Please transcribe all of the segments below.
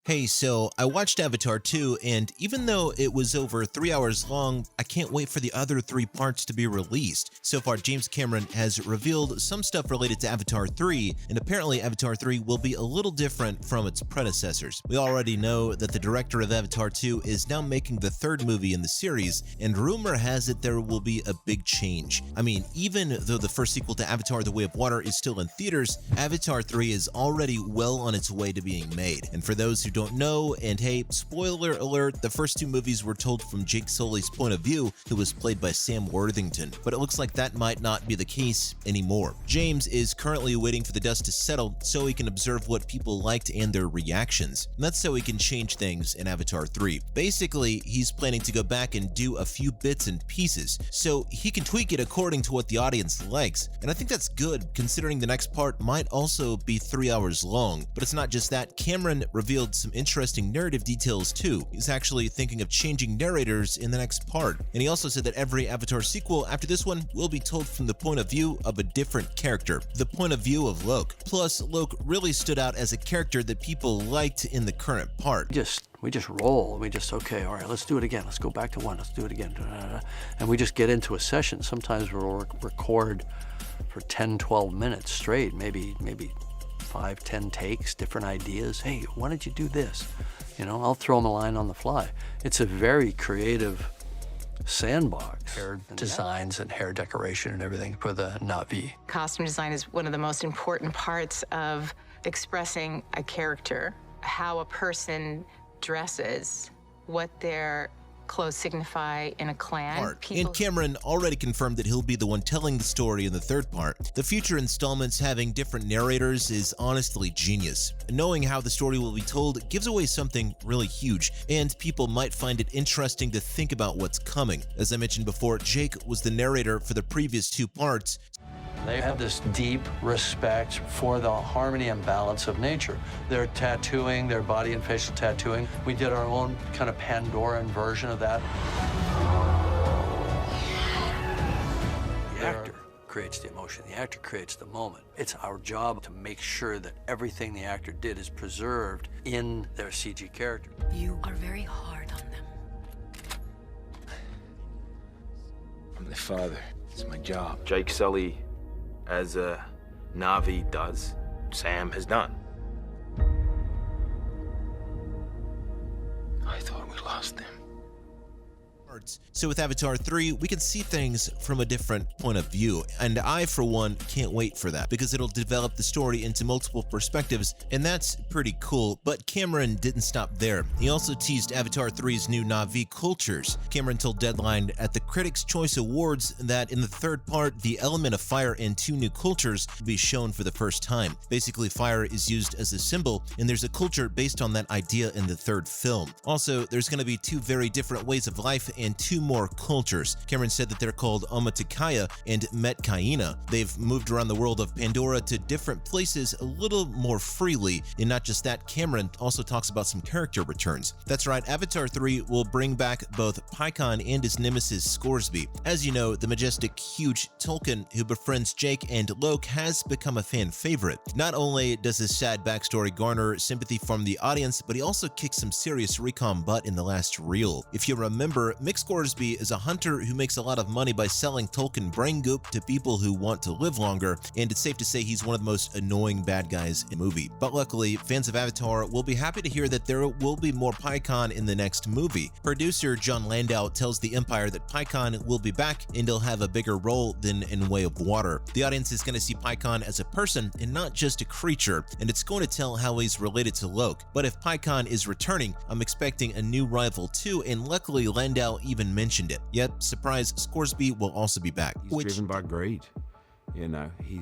Hey, so I watched Avatar 2, and even though it was over 3 hours long, I can't wait for the other three parts to be released. So far, James Cameron has revealed some stuff related to Avatar 3, and apparently Avatar 3 will be a little different from its predecessors. We already know that the director of Avatar 2 is now making the third movie in the series, and rumor has it there will be a big change. I mean, even though the first sequel to Avatar: The Way of Water is still in theaters, Avatar 3 is already well on its way to being made. And for those who don't know, and hey, spoiler alert, the first two movies were told from Jake Sully's point of view, who was played by Sam Worthington, but it looks like that might not be the case anymore. James is currently waiting for the dust to settle so he can observe what people liked and their reactions, and that's so he can change things in Avatar 3. Basically, he's planning to go back and do a few bits and pieces, so he can tweak it according to what the audience likes, and I think that's good considering the next part might also be 3 hours long. But it's not just that. Cameron revealed some interesting narrative details too. He's actually thinking of changing narrators in the next part, and he also said that every Avatar sequel after this one will be told from the point of view of a different character, the point of view of Loke. Plus, Loke really stood out as a character that people liked in the current part. We just roll. Okay, all right, let's do it again. Let's go back to one. Let's do it again. And we just get into a session. Sometimes we'll record for 10, 12 minutes straight, maybe 5, 10 takes, different ideas. Hey, why don't you do this? You know, I'll throw them a line on the fly. It's a very creative sandbox. Hair designs and hair decoration and everything for the Na'vi. Costume design is one of the most important parts of expressing a character, how a person dresses, what their clothes signify in a clan. And Cameron already confirmed that he'll be the one telling the story in the third part. The future installments having different narrators is honestly genius. Knowing how the story will be told gives away something really huge, and people might find it interesting to think about what's coming. As I mentioned before, Jake was the narrator for the previous two parts. They have this deep respect for the harmony and balance of nature. Their tattooing, their body and facial tattooing, we did our own kind of Pandoran version of that. The actor creates the emotion. The actor creates the moment. It's our job to make sure that everything the actor did is preserved in their CG character. You are very hard on them. I'm their father. It's my job. Jake Sully, as a Na'vi does, Sam has done. I thought we lost them. So with Avatar 3, we can see things from a different point of view, and I, for one, can't wait for that, because it'll develop the story into multiple perspectives, and that's pretty cool. But Cameron didn't stop there. He also teased Avatar 3's new Na'vi cultures. Cameron told Deadline at the Critics' Choice Awards that in the third part, the element of fire and two new cultures will be shown for the first time. Basically, fire is used as a symbol, and there's a culture based on that idea in the third film. Also, there's going to be two very different ways of life and two more cultures. Cameron said that they're called Omaticaya and Metkaina. They've moved around the world of Pandora to different places a little more freely, and not just that, Cameron also talks about some character returns. That's right, Avatar 3 will bring back both Pycon and his nemesis Scoresby. As you know, the majestic, huge Tolkien who befriends Jake and Loke has become a fan favorite. Not only does his sad backstory garner sympathy from the audience, but he also kicks some serious recon butt in the last reel. If you remember, Mick Scoresby is a hunter who makes a lot of money by selling Tolkien brain goop to people who want to live longer, and it's safe to say he's one of the most annoying bad guys in the movie. But luckily, fans of Avatar will be happy to hear that there will be more Pycon in the next movie. Producer John Landau tells the Empire that Pycon will be back and he'll have a bigger role than in Way of Water. The audience is going to see Pycon as a person and not just a creature, and it's going to tell how he's related to Loke. But if Pycon is returning, I'm expecting a new rival too, and luckily Landau even mentioned it. Yet, surprise, Scoresby will also be back. He's driven by greed. You know, he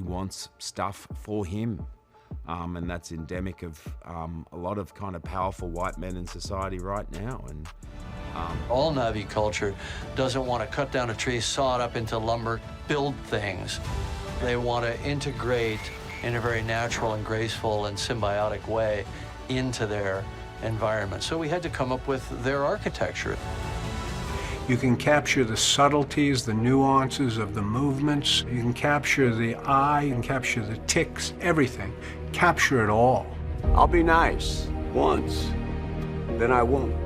wants stuff for him. And that's endemic of a lot of kind of powerful white men in society right now. And all Na'vi culture doesn't want to cut down a tree, saw it up into lumber, build things. They want to integrate in a very natural and graceful and symbiotic way into their environment. So we had to come up with their architecture. You can capture the subtleties, the nuances of the movements. You can capture the eye, you can capture the ticks, everything. Capture it all. I'll be nice once, then I won't.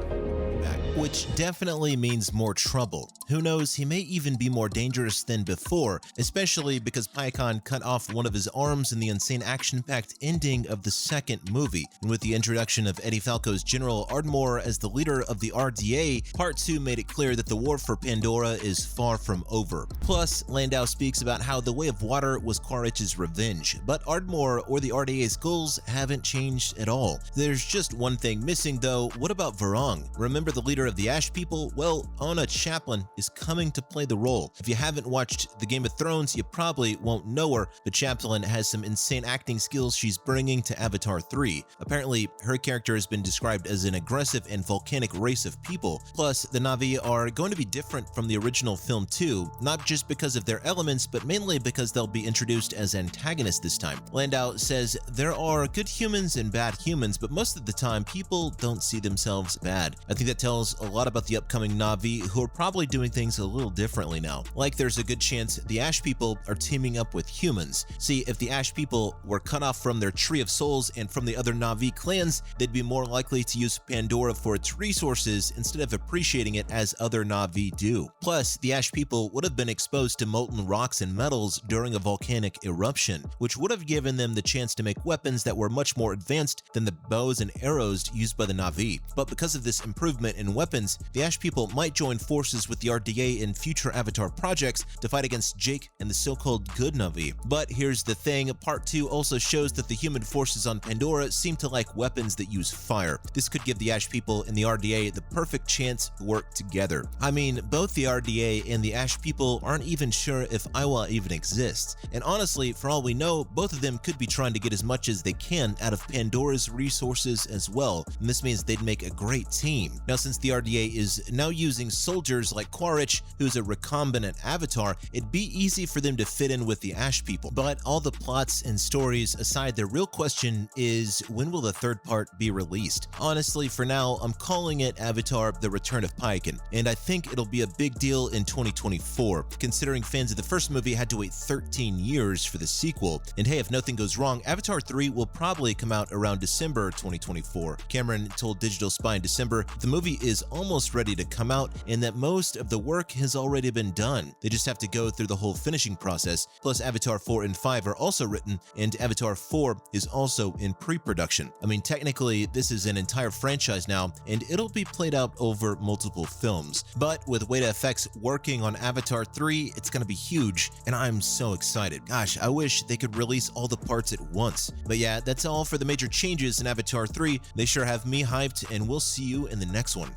Which definitely means more trouble. Who knows, he may even be more dangerous than before, especially because Pycon cut off one of his arms in the insane action-packed ending of the second movie. And with the introduction of Eddie Falco's General Ardmore as the leader of the RDA, Part 2 made it clear that the war for Pandora is far from over. Plus, Landau speaks about how the Way of Water was Quaritch's revenge, but Ardmore or the RDA's goals haven't changed at all. There's just one thing missing though. What about Varong? Remember the leader of the Ash People? Well, Anna Chaplin is coming to play the role. If you haven't watched the Game of Thrones, you probably won't know her, but Chaplin has some insane acting skills she's bringing to Avatar 3. Apparently, her character has been described as an aggressive and volcanic race of people. Plus, the Na'vi are going to be different from the original film too, not just because of their elements, but mainly because they'll be introduced as antagonists this time. Landau says there are good humans and bad humans, but most of the time, people don't see themselves bad. I think that tells a lot about the upcoming Na'vi, who are probably doing things a little differently now. Like there's a good chance the Ash People are teaming up with humans. See, if the Ash People were cut off from their Tree of Souls and from the other Na'vi clans, they'd be more likely to use Pandora for its resources instead of appreciating it as other Na'vi do. Plus, the Ash People would have been exposed to molten rocks and metals during a volcanic eruption, which would have given them the chance to make weapons that were much more advanced than the bows and arrows used by the Na'vi. But because of this improvement in weapons, the Ash People might join forces with the RDA in future Avatar projects to fight against Jake and the so-called good Na'vi. But here's the thing, Part 2 also shows that the human forces on Pandora seem to like weapons that use fire. This could give the Ash People and the RDA the perfect chance to work together. I mean, both the RDA and the Ash People aren't even sure if Aiwa even exists. And honestly, for all we know, both of them could be trying to get as much as they can out of Pandora's resources as well, and this means they'd make a great team. Now, since the RDA is now using soldiers like Quaritch, who's a recombinant avatar, it'd be easy for them to fit in with the Ash People. But all the plots and stories aside, the real question is, when will the third part be released? Honestly, for now, I'm calling it Avatar: The Return of Pycon, and I think it'll be a big deal in 2024, considering fans of the first movie had to wait 13 years for the sequel. And hey, if nothing goes wrong, Avatar 3 will probably come out around December 2024. Cameron told Digital Spy in December the movie is almost ready to come out and that most of the work has already been done. They just have to go through the whole finishing process. Plus, Avatar 4 and 5 are also written, and Avatar 4 is also in pre-production. I mean, technically, this is an entire franchise now, and it'll be played out over multiple films. But with Weta FX working on Avatar 3, it's gonna be huge, and I'm so excited. Gosh, I wish they could release all the parts at once. But yeah, that's all for the major changes in Avatar 3. They sure have me hyped, and we'll see you in the next one.